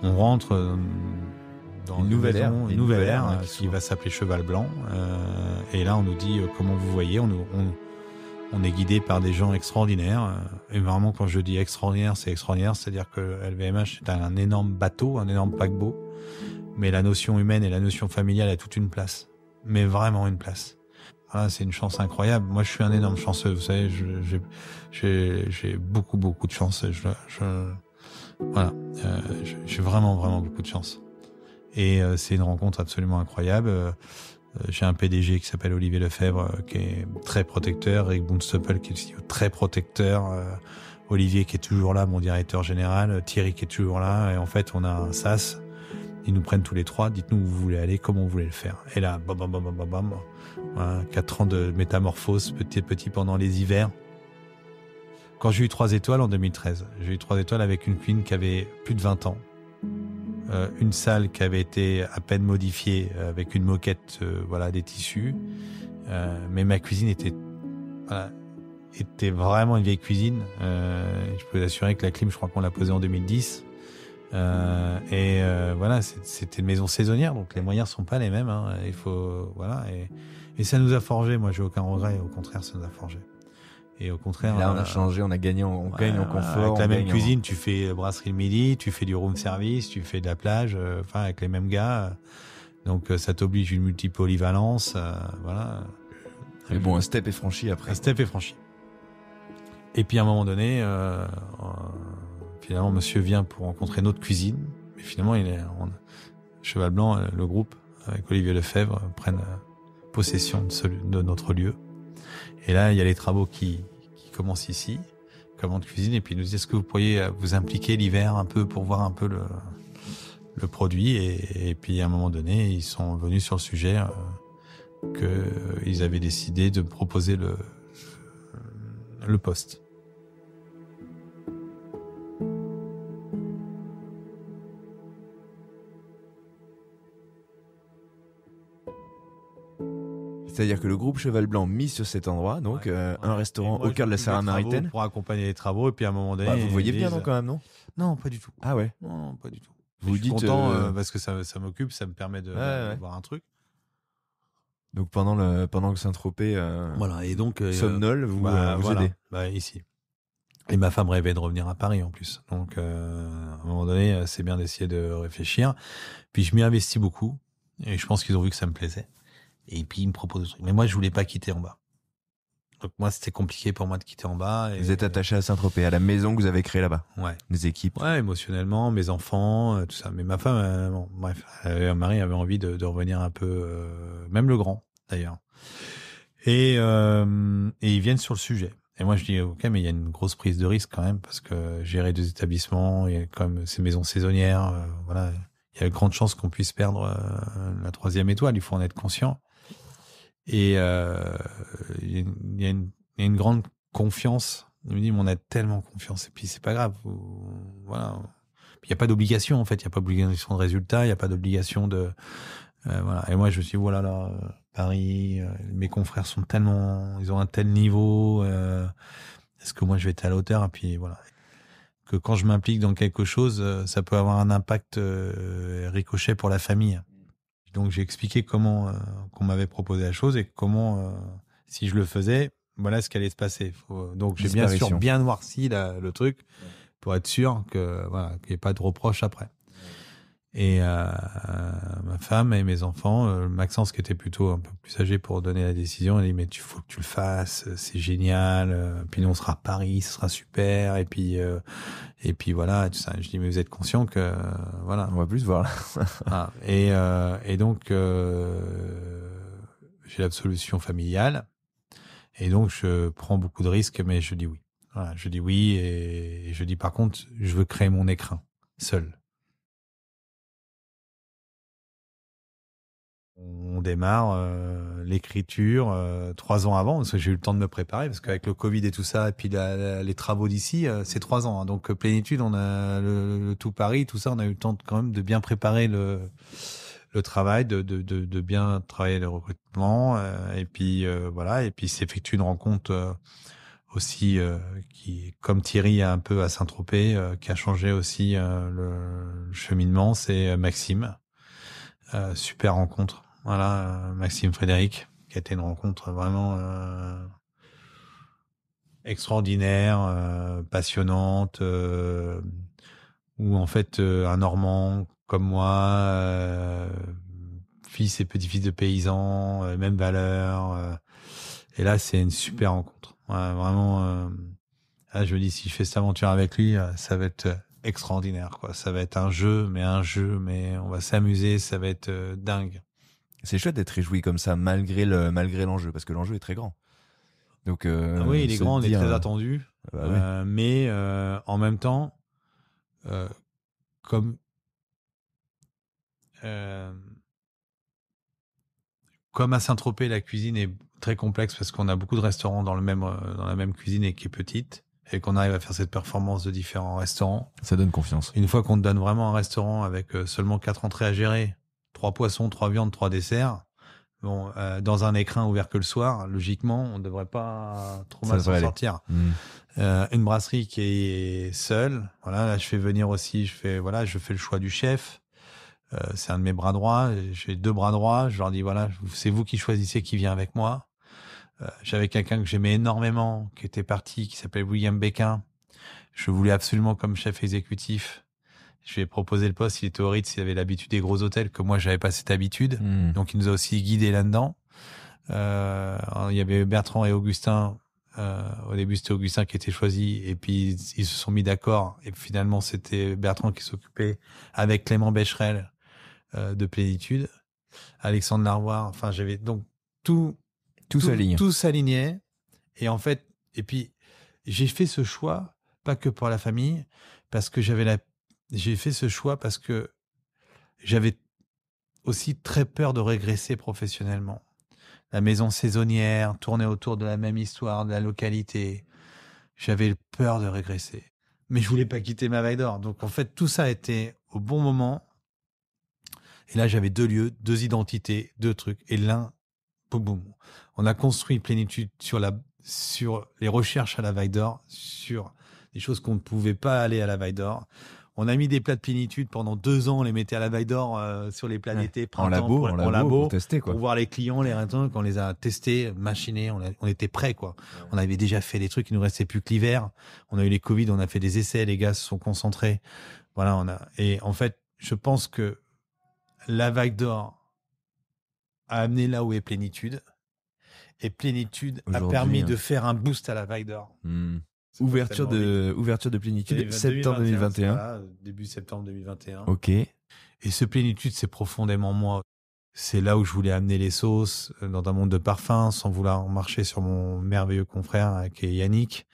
On rentre dans une nouvelle ère qui va s'appeler Cheval Blanc. Et là, on nous dit comment vous voyez. On est guidé par des gens extraordinaires. Et vraiment, quand je dis extraordinaire, c'est extraordinaire. C'est-à-dire que LVMH, c'est un énorme bateau, un énorme paquebot. Mais la notion humaine et la notion familiale a toute une place. Mais vraiment une place. Voilà, c'est une chance incroyable. Moi, je suis un énorme chanceux. Vous savez, j'ai beaucoup de chance. Voilà, j'ai vraiment beaucoup de chance. Et c'est une rencontre absolument incroyable. J'ai un PDG qui s'appelle Olivier Lefebvre, qui est très protecteur, Eric Boonstoppel qui est aussi très protecteur, Olivier qui est toujours là, mon directeur général, Thierry qui est toujours là, et en fait on a un sas, ils nous prennent tous les trois, dites-nous où vous voulez aller, comment vous voulez le faire. Et là, bam, voilà, 4 ans de métamorphose, petit pendant les hivers. Quand j'ai eu 3 étoiles en 2013, j'ai eu 3 étoiles avec une cuisine qui avait plus de 20 ans. Une salle qui avait été à peine modifiée avec une moquette, des tissus. Mais ma cuisine était vraiment une vieille cuisine. Je peux vous assurer que la clim, je crois qu'on l'a posée en 2010. C'était une maison saisonnière, donc les moyens sont pas les mêmes. Hein. Il faut et ça nous a forgé. Moi, j'ai aucun regret. Au contraire, ça nous a forgé. Et au contraire, là, on a changé, on a gagné, on gagne en confort. Avec la même cuisine, tu fais brasserie le midi, tu fais du room service, tu fais de la plage, avec les mêmes gars. Donc, ça t'oblige une multiple polyvalence, voilà. Mais bon, un step est franchi après. Un step est franchi. Et puis, à un moment donné, finalement, monsieur vient pour rencontrer notre cuisine. Mais finalement, Cheval Blanc, le groupe, avec Olivier Lefebvre, prennent possession de notre lieu. Et là, il y a les travaux qui commencent ici, commande cuisine, et puis ils nous disent est-ce que vous pourriez vous impliquer l'hiver un peu pour voir un peu le produit, et puis à un moment donné, ils sont venus sur le sujet qu'ils avaient décidé de proposer le poste. C'est-à-dire que le groupe Cheval Blanc mise sur cet endroit, donc un restaurant au cœur de la Seine-Maritaine. Pour accompagner les travaux, et puis à un moment donné... vous voyez bien quand même, non ? Non, pas du tout. Ah ouais ? Non, pas du tout. Vous je suis content parce que ça m'occupe, ça me permet de voir un truc. Donc pendant que Saint-Tropez et donc somnole, vous aidez. Ici. Et ma femme rêvait de revenir à Paris en plus. Donc à un moment donné, c'est bien d'essayer de réfléchir. Puis je m'y investis beaucoup, et je pense qu'ils ont vu que ça me plaisait. Et puis, il me propose des trucs. Mais moi, je voulais pas quitter en bas. Donc, moi, c'était compliqué pour moi de quitter en bas. Vous êtes attaché à Saint-Tropez, à la maison que vous avez créée là-bas. Ouais. Les équipes. Ouais, émotionnellement, mes enfants, tout ça. Mais ma femme, Marie avait envie de revenir un peu, même le grand, d'ailleurs. Et ils viennent sur le sujet. Et moi, je dis, OK, mais il y a une grosse prise de risque quand même, parce que gérer 2 établissements, et comme ces maisons saisonnières, il y a de grandes chances qu'on puisse perdre la 3e étoile. Il faut en être conscient. Et il y a une grande confiance. Il me dit, mais on a tellement confiance. Et puis, c'est pas grave. Voilà. Puis, il n'y a pas d'obligation, en fait. Il n'y a pas d'obligation de résultat. Il n'y a pas d'obligation de... Et moi, je me suis dit, voilà, Paris, mes confrères sont tellement... Ils ont un tel niveau. Est-ce que moi, je vais être à la hauteur? Et puis, voilà. Que quand je m'implique dans quelque chose, ça peut avoir un impact ricochet pour la famille. Donc j'ai expliqué comment qu'on m'avait proposé la chose, et comment si je le faisais, voilà ce qui allait se passer. Donc j'ai bien sûr bien noirci le truc pour être sûr que qu'il n'y ait pas de reproches après. Et ma femme et mes enfants, Maxence qui était plutôt un peu plus âgé pour donner la décision, elle dit mais faut que tu le fasses, c'est génial. Puis nous on sera à Paris, ce sera super. Et puis voilà tout ça. Je dis mais vous êtes conscient que voilà. On va plus voir. Et donc j'ai l'absolution familiale, et donc je prends beaucoup de risques, mais je dis oui. Voilà, je dis oui, et je dis par contre je veux créer mon écrin seul. On démarre l'écriture 3 ans avant, parce que j'ai eu le temps de me préparer, parce qu'avec le Covid et tout ça, et puis les travaux d'ici, c'est 3 ans. Hein. Donc Plénitude, on a le tout Paris, tout ça, on a eu le temps quand même de bien préparer le travail, de bien travailler le recrutement, et puis voilà, et puis s'effectue une rencontre aussi, qui, comme Thierry un peu à Saint-Tropez, qui a changé aussi le cheminement, c'est Maxime. Super rencontre. Voilà, Maxime Frédéric, qui a été une rencontre vraiment extraordinaire, passionnante, où en fait un Normand comme moi, fils et petit-fils de paysans, mêmes valeurs. Et là, c'est une super rencontre. Ouais, vraiment, là, je me dis, si je fais cette aventure avec lui, ça va être extraordinaire, quoi. Ça va être un jeu, mais on va s'amuser, ça va être dingue. C'est chouette d'être réjoui comme ça, malgré l'enjeu, parce que l'enjeu est très grand. Donc, Oui, il est grand, on est très attendu. Bah ouais. Mais en même temps, comme euh, comme à Saint-Tropez, la cuisine est très complexe parce qu'on a beaucoup de restaurants dans la même cuisine et qui est petite, et qu'on arrive à faire cette performance de différents restaurants. Ça donne confiance. Une fois qu'on te donne vraiment un restaurant avec seulement 4 entrées à gérer, 3 poissons, 3 viandes, 3 desserts, bon, dans un écrin ouvert que le soir, logiquement, on ne devrait pas trop mal s'en sortir. Une brasserie qui est seule, voilà, là je fais venir aussi, je fais le choix du chef. C'est un de mes bras droits. J'ai 2 bras droits. Je leur dis voilà, c'est vous qui choisissez qui vient avec moi. J'avais quelqu'un que j'aimais énormément, qui était parti, qui s'appelait William Béquin. Je voulais absolument comme chef exécutif. Je lui ai proposé le poste. Il était au Ritz, il avait l'habitude des gros hôtels, que moi j'avais pas cette habitude. Donc il nous a aussi guidés là-dedans. Il y avait Bertrand et Augustin. Au début, c'était Augustin qui était choisi, et puis ils se sont mis d'accord. Et finalement, c'était Bertrand qui s'occupait avec Clément Becherel de Plénitude, Alexandre Larvoire. Enfin, j'avais donc tout s'alignait. Et en fait, et puis j'ai fait ce choix pas que pour la famille, parce que j'ai fait ce choix parce que j'avais aussi très peur de régresser professionnellement. La maison saisonnière, tourner autour de la même histoire, de la localité. J'avais peur de régresser. Mais je voulais pas quitter ma Vaille d'Or. Donc, en fait, tout ça était au bon moment. Et là, j'avais 2 lieux, 2 identités, 2 trucs. Et l'un, boum, boum. On a construit Plénitude sur les recherches à la Vaille d'Or, sur des choses qu'on ne pouvait pas aller à la Vaille d'Or. On a mis des plats de Plénitude pendant 2 ans, on les mettait à la Vaille d'Or sur les plats d'été, printemps, en labo, pour tester, quoi. Pour voir les clients, les raisins. Quand on les a testés, machinés, on était prêts, quoi. Ouais. On avait déjà fait des trucs, il nous restait plus que l'hiver. On a eu les Covid, on a fait des essais, les gars se sont concentrés. Voilà, et en fait, je pense que la Vaille d'Or a amené là où est Plénitude, et Plénitude a permis de faire un boost à la Vaille d'Or. Ouverture de Plénitude, septembre 2021. Voilà, début septembre 2021. Ok. Et ce Plénitude, c'est profondément moi. C'est là où je voulais amener les sauces, dans un monde de parfums, sans vouloir marcher sur mon merveilleux confrère, qui est Yannick,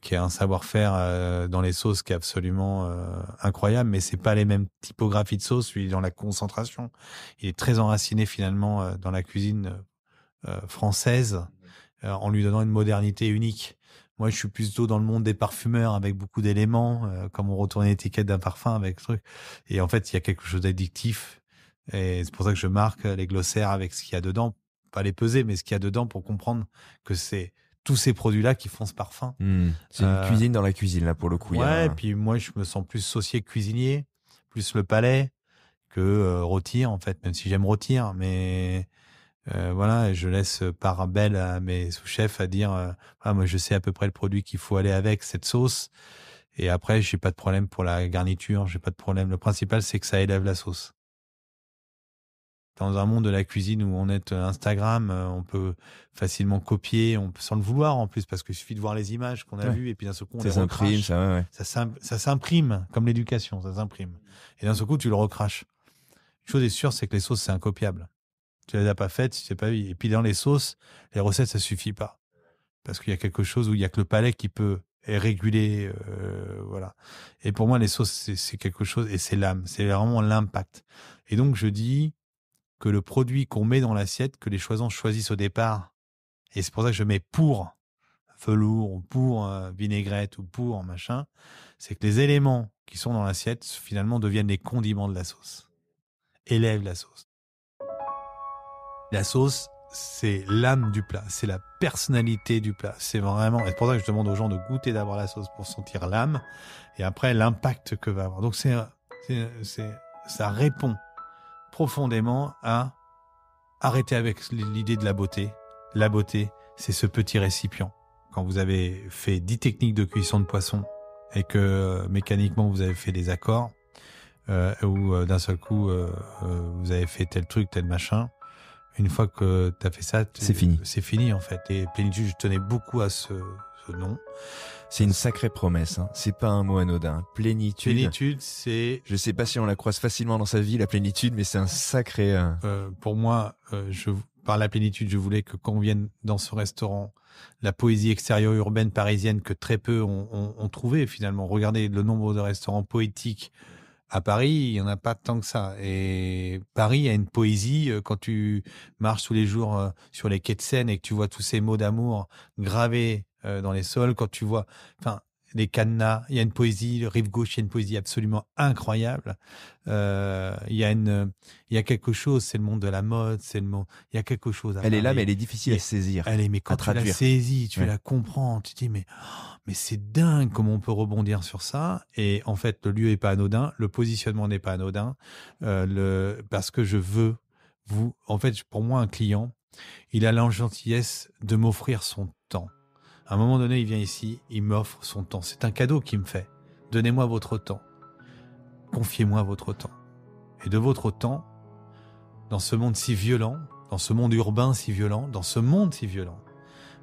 qui a un savoir-faire dans les sauces qui est absolument incroyable, mais c'est pas les mêmes typographies de sauces. Lui, dans la concentration, il est très enraciné finalement dans la cuisine française, en lui donnant une modernité unique. Moi, je suis plutôt dans le monde des parfumeurs avec beaucoup d'éléments, comme on retourne l'étiquette d'un parfum avec ce truc. Et en fait, il y a quelque chose d'addictif. Et c'est pour ça que je marque les glossaires avec ce qu'il y a dedans. Pas les peser, mais ce qu'il y a dedans pour comprendre que c'est tous ces produits-là qui font ce parfum. C'est une cuisine dans la cuisine, là, pour le coup. Ouais, et puis moi, je me sens plus saucier que cuisinier, plus le palais que rôtir, en fait, même si j'aime rôtir, mais... voilà, et je laisse part belle à mes sous-chefs à dire moi je sais à peu près le produit qu'il faut aller avec cette sauce, et après j'ai pas de problème pour la garniture, j'ai pas de problème. Le principal c'est que ça élève la sauce. Dans un monde de la cuisine où on est Instagram, on peut facilement copier, on peut sans le vouloir en plus, parce qu'il suffit de voir les images qu'on a vues et puis d'un seul coup on les recrache. Ça s'imprime comme l'éducation, ça s'imprime. Et d'un seul coup tu le recraches. Une chose est sûre, c'est que les sauces c'est incopiable. Tu les as pas faites, tu sais pas. Et puis dans les sauces, les recettes, ça suffit pas. Parce qu'il y a quelque chose où il y a que le palais qui peut réguler, voilà. Et pour moi, les sauces, c'est quelque chose, et c'est l'âme. C'est vraiment l'impact. Et donc, je dis que le produit qu'on met dans l'assiette, que les choisons choisissent au départ, et c'est pour ça que je mets pour velours, ou pour vinaigrette, ou pour machin, c'est que les éléments qui sont dans l'assiette, finalement, deviennent les condiments de la sauce. Élèvent la sauce. La sauce, c'est l'âme du plat, c'est la personnalité du plat. C'est vraiment, et c'est pour ça que je demande aux gens de goûter d'abord la sauce pour sentir l'âme, et après l'impact que va avoir. Donc ça répond profondément à arrêter avec l'idée de la beauté. La beauté, c'est ce petit récipient. Quand vous avez fait 10 techniques de cuisson de poisson et que mécaniquement vous avez fait des accords, ou d'un seul coup vous avez fait tel truc, tel machin, une fois que tu as fait ça, c'est fini. C'est fini en fait. Et plénitude, je tenais beaucoup à ce nom. C'est une sacrée promesse, hein. C'est pas un mot anodin. Plénitude. Plénitude, c'est... Je sais pas si on la croise facilement dans sa vie, la plénitude, mais c'est un sacré... Pour moi, par la plénitude, je voulais que quand on vienne dans ce restaurant, la poésie extérieure urbaine parisienne que très peu ont trouvé finalement. Regardez le nombre de restaurants poétiques à Paris, il y en a pas tant que ça. Et Paris a une poésie, quand tu marches tous les jours sur les quais de Seine et que tu vois tous ces mots d'amour gravés dans les sols, quand tu vois, enfin, les cadenas, il y a une poésie, le rive gauche, il y a une poésie absolument incroyable. Il y a quelque chose, c'est le monde de la mode, il y a quelque chose. Elle est là, mais elle est difficile à saisir. Mais quand tu la saisis, tu la comprends, tu te dis, mais c'est dingue comment on peut rebondir sur ça. Et en fait, le lieu est pas anodin, le positionnement n'est pas anodin, parce que je veux en fait, pour moi, un client, il a la gentillesse de m'offrir son temps. À un moment donné, il vient ici, il m'offre son temps. C'est un cadeau qu'il me fait. Donnez-moi votre temps. Confiez-moi votre temps. Et de votre temps, dans ce monde si violent, dans ce monde urbain si violent, dans ce monde si violent,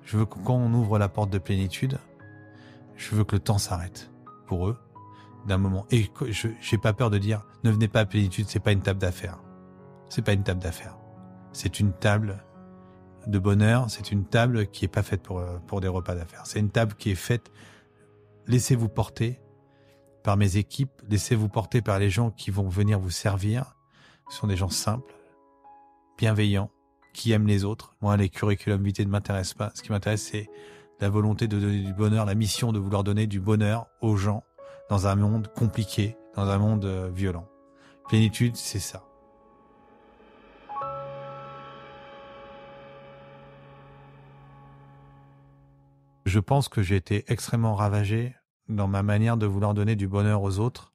je veux que quand on ouvre la porte de plénitude, je veux que le temps s'arrête pour eux, d'un moment. Et j'ai pas peur de dire, ne venez pas à plénitude, c'est pas une table d'affaires. C'est pas une table d'affaires. C'est une table de bonheur, c'est une table qui est pas faite pour des repas d'affaires. C'est une table qui est faite, laissez-vous porter par mes équipes, laissez-vous porter par les gens qui vont venir vous servir. Ce sont des gens simples, bienveillants, qui aiment les autres. Moi, les curriculum vitae ne m'intéressent pas. Ce qui m'intéresse, c'est la volonté de donner du bonheur, la mission de vouloir donner du bonheur aux gens dans un monde compliqué, dans un monde violent. Plénitude, c'est ça. Je pense que j'ai été extrêmement ravagé dans ma manière de vouloir donner du bonheur aux autres,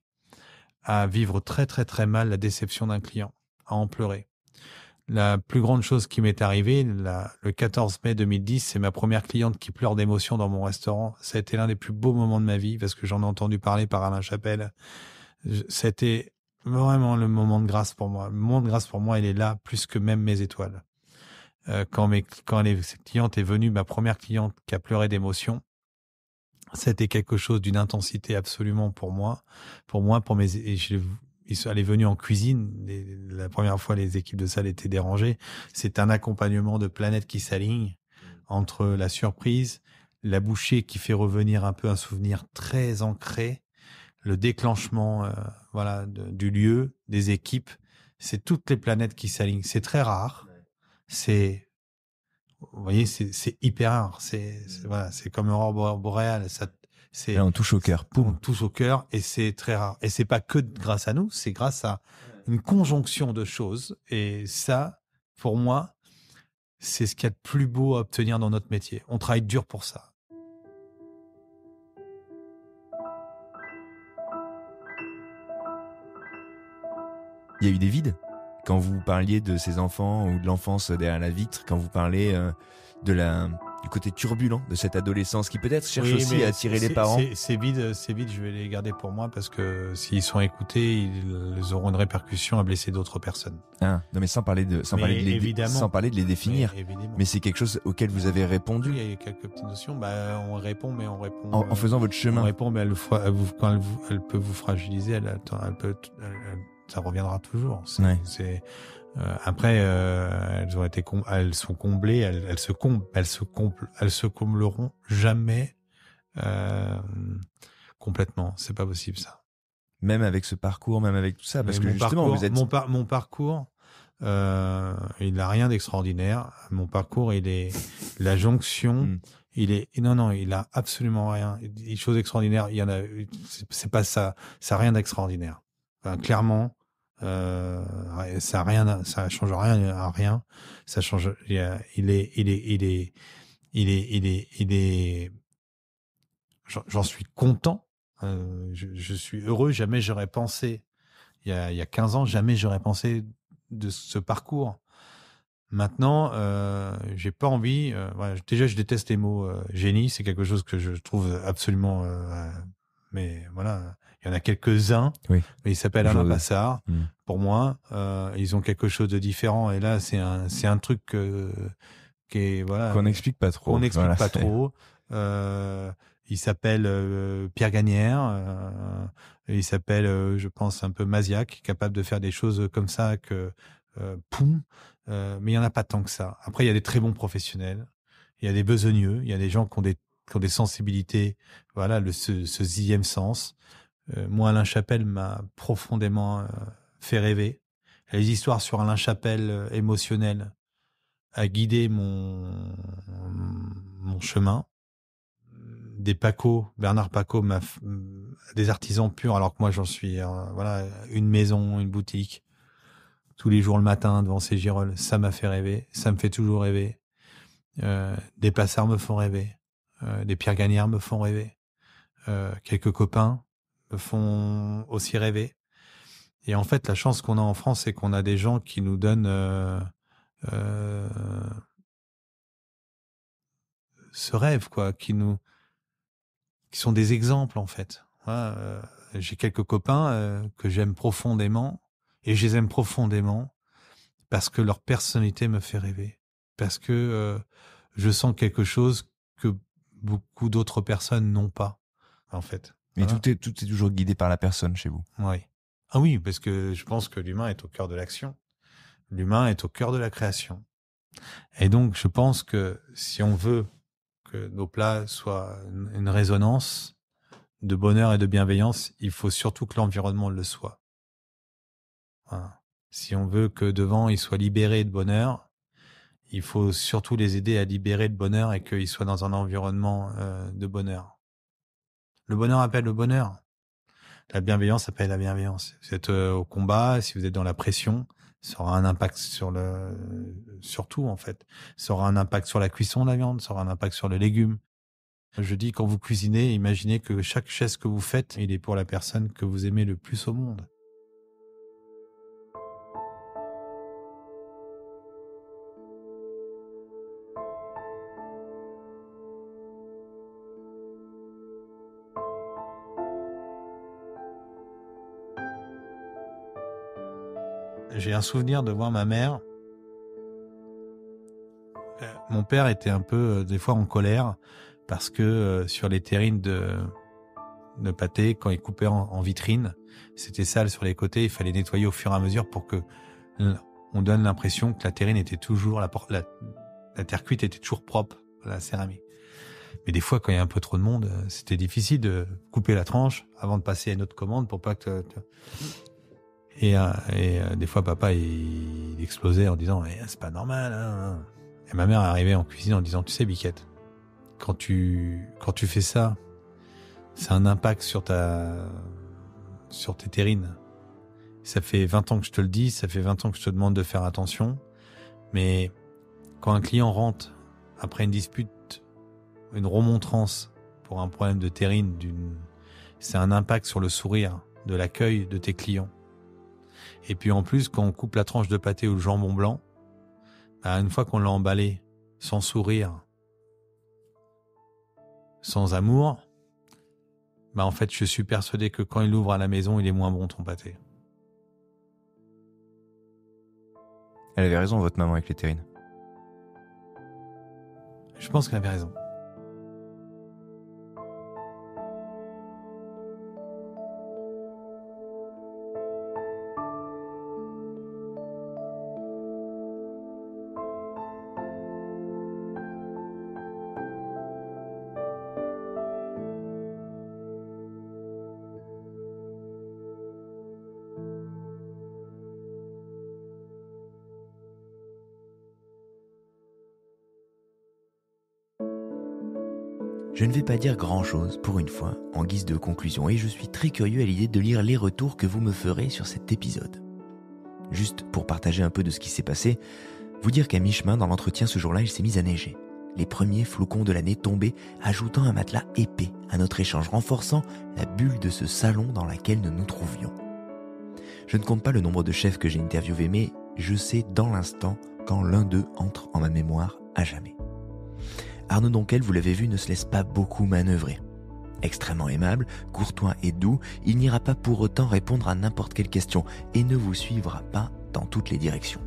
à vivre très très très mal la déception d'un client, à en pleurer. La plus grande chose qui m'est arrivée, le 14 mai 2010, c'est ma première cliente qui pleure d'émotion dans mon restaurant. Ça a été l'un des plus beaux moments de ma vie parce que j'en ai entendu parler par Alain Chapelle. C'était vraiment le moment de grâce pour moi. Le moment de grâce pour moi, il est là plus que même mes étoiles. Quand cette cliente est venue, ma première cliente qui a pleuré d'émotion, c'était quelque chose d'une intensité absolument pour moi. Elle est venue en cuisine. La première fois, les équipes de salle étaient dérangées. C'est un accompagnement de planètes qui s'alignent entre la surprise, la bouchée qui fait revenir un peu un souvenir très ancré, le déclenchement, du lieu, des équipes. C'est toutes les planètes qui s'alignent. C'est très rare. Vous voyez, c'est hyper rare. C'est comme aurore boréale. Là, on touche au cœur. On touche au cœur et c'est très rare. Et c'est pas que grâce à nous, c'est grâce à une conjonction de choses. Et ça, pour moi, c'est ce qu'il y a de plus beau à obtenir dans notre métier. On travaille dur pour ça. Il y a eu des vides quand vous parliez de ces enfants ou de l'enfance derrière la vitre, quand vous parlez du côté turbulent de cette adolescence qui peut-être cherche aussi à attirer les parents. Ces vides, je vais les garder pour moi parce que s'ils sont écoutés, ils auront une répercussion à blesser d'autres personnes. Ah, non, mais sans parler de les définir. Mais c'est quelque chose auquel vous avez répondu. Oui, il y a quelques petites notions. On répond. En faisant votre chemin. On répond, mais quand elle peut vous fragiliser, ça reviendra toujours. Après, elles sont comblées, elles se combleront jamais complètement. C'est pas possible ça. Même avec ce parcours, même avec tout ça, parce que justement, vous êtes mon parcours, il n'a rien d'extraordinaire. Mon parcours, il est la jonction. Il a absolument rien. Des choses extraordinaires, il y en a. C'est pas ça. Ça n'a rien d'extraordinaire. Clairement, Ça change rien à rien. Ça change. Il est. J'en suis content. Je suis heureux. Jamais j'aurais pensé. Il y a 15 ans, jamais j'aurais pensé de ce parcours. Maintenant, j'ai pas envie. Voilà, déjà, je déteste les mots génie. C'est quelque chose que je trouve absolument. Mais voilà, il y en a quelques-uns. Oui. Mais ils s'appellent Alain Passard. Pour moi, ils ont quelque chose de différent. Et là, c'est un truc qui est voilà qu'on n'explique pas trop. Qu'on n'explique pas trop. Il s'appelle Pierre Gagnère. Il s'appelle, je pense, un peu Maziac, capable de faire des choses comme ça que poum. Mais il y en a pas tant que ça. Après, il y a des très bons professionnels. Il y a des besogneux. Il y a des gens qui ont des sensibilités. Voilà, ce sixième sens. Moi, Alain Chappelle m'a profondément fait rêver. Les histoires sur Alain Chappelle émotionnelles a guidé mon chemin. Des Paco, Bernard Paco, des artisans purs, alors que moi j'en suis, voilà, une maison, une boutique, tous les jours le matin devant ces girolles, ça m'a fait rêver, ça me fait toujours rêver. Des Passards me font rêver, des Pierre Gagnère me font rêver, quelques copains me font aussi rêver. Et en fait, la chance qu'on a en France, c'est qu'on a des gens qui nous donnent ce rêve, quoi, qui sont des exemples, en fait. Voilà, j'ai quelques copains que j'aime profondément, et je les aime profondément parce que leur personnalité me fait rêver, parce que je sens quelque chose que beaucoup d'autres personnes n'ont pas, en fait. Mais voilà. Tout est toujours guidé par la personne chez vous. Oui. Ah oui, parce que je pense que l'humain est au cœur de l'action. L'humain est au cœur de la création. Et donc, je pense que si on veut que nos plats soient une résonance de bonheur et de bienveillance, il faut surtout que l'environnement le soit. Voilà. Si on veut que devant, ils soient libérés de bonheur, il faut surtout les aider à libérer le bonheur et qu'ils soient dans un environnement de bonheur. Le bonheur appelle le bonheur. La bienveillance appelle la bienveillance. Si vous êtes au combat, si vous êtes dans la pression, ça aura un impact sur tout, en fait. Ça aura un impact sur la cuisson de la viande, ça aura un impact sur le légume. Je dis, quand vous cuisinez, imaginez que chaque geste que vous faites, il est pour la personne que vous aimez le plus au monde. J'ai un souvenir de voir ma mère. Mon père était un peu, des fois, en colère parce que sur les terrines de pâté, quand il coupait en vitrine, c'était sale sur les côtés. Il fallait nettoyer au fur et à mesure pour que on donne l'impression que la terrine était toujours, la terre cuite était toujours propre, la céramique. Mais des fois, quand il y a un peu trop de monde, c'était difficile de couper la tranche avant de passer à une autre commande pour pas que... Et des fois, papa, il explosait en disant « c'est pas normal, hein ». Et ma mère arrivait en cuisine en disant « Tu sais, Biquette, quand tu fais ça, c'est un impact sur tes terrines. Ça fait 20 ans que je te le dis, ça fait 20 ans que je te demande de faire attention. Mais quand un client rentre après une dispute, une remontrance pour un problème de terrine, c'est un impact sur le sourire de l'accueil de tes clients. Et puis en plus, quand on coupe la tranche de pâté ou le jambon blanc, une fois qu'on l'a emballé sans sourire, sans amour, en fait, je suis persuadé que quand il l'ouvre à la maison, il est moins bon ton pâté. » Elle avait raison, votre maman, avec les terrines. Je pense qu'elle avait raison. Je ne vais pas dire grand-chose, pour une fois, en guise de conclusion, et je suis très curieux à l'idée de lire les retours que vous me ferez sur cet épisode. Juste pour partager un peu de ce qui s'est passé, vous dire qu'à mi-chemin dans l'entretien ce jour-là, il s'est mis à neiger. Les premiers flocons de l'année tombaient, ajoutant un matelas épais à notre échange, renforçant la bulle de ce salon dans laquelle nous nous trouvions. Je ne compte pas le nombre de chefs que j'ai interviewés, mais je sais dans l'instant quand l'un d'eux entre en ma mémoire à jamais. Arnaud Donquel, vous l'avez vu, ne se laisse pas beaucoup manœuvrer. Extrêmement aimable, courtois et doux, il n'ira pas pour autant répondre à n'importe quelle question et ne vous suivra pas dans toutes les directions.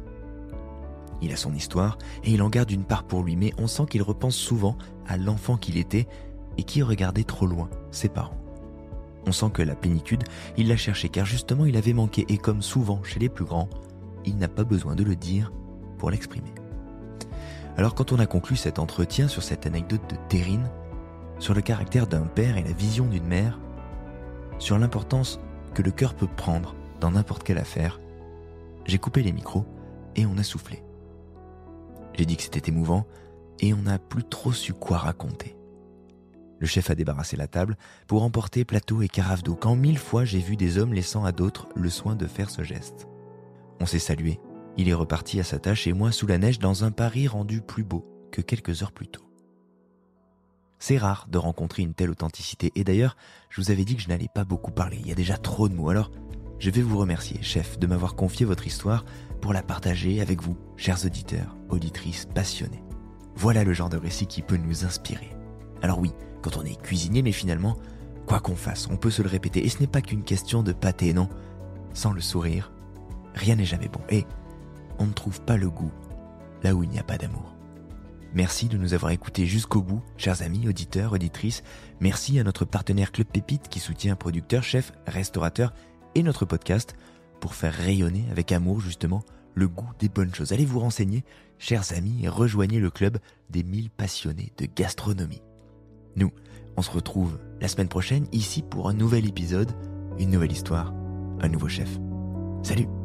Il a son histoire et il en garde une part pour lui, mais on sent qu'il repense souvent à l'enfant qu'il était et qui regardait trop loin ses parents. On sent que la plénitude, il l'a cherchée car justement il avait manqué et comme souvent chez les plus grands, il n'a pas besoin de le dire pour l'exprimer. Alors quand on a conclu cet entretien sur cette anecdote de Terrine, sur le caractère d'un père et la vision d'une mère, sur l'importance que le cœur peut prendre dans n'importe quelle affaire, j'ai coupé les micros et on a soufflé. J'ai dit que c'était émouvant et on n'a plus trop su quoi raconter. Le chef a débarrassé la table pour emporter plateau et carafe d'eau quand 1000 fois j'ai vu des hommes laissant à d'autres le soin de faire ce geste. On s'est salué, il est reparti à sa tâche et moi sous la neige dans un Paris rendu plus beau que quelques heures plus tôt. C'est rare de rencontrer une telle authenticité et d'ailleurs, je vous avais dit que je n'allais pas beaucoup parler, il y a déjà trop de mots, alors je vais vous remercier, chef, de m'avoir confié votre histoire pour la partager avec vous, chers auditeurs, auditrices passionnés. Voilà le genre de récit qui peut nous inspirer. Alors oui, quand on est cuisinier, mais finalement, quoi qu'on fasse, on peut se le répéter. Et ce n'est pas qu'une question de pâté, non. Sans le sourire, rien n'est jamais bon. Et on ne trouve pas le goût là où il n'y a pas d'amour. Merci de nous avoir écoutés jusqu'au bout, chers amis, auditeurs, auditrices. Merci à notre partenaire Club Pépite qui soutient producteur, chef, restaurateur et notre podcast pour faire rayonner avec amour justement le goût des bonnes choses. Allez vous renseigner, chers amis, et rejoignez le club des 1000 passionnés de gastronomie. Nous, on se retrouve la semaine prochaine ici pour un nouvel épisode, une nouvelle histoire, un nouveau chef. Salut!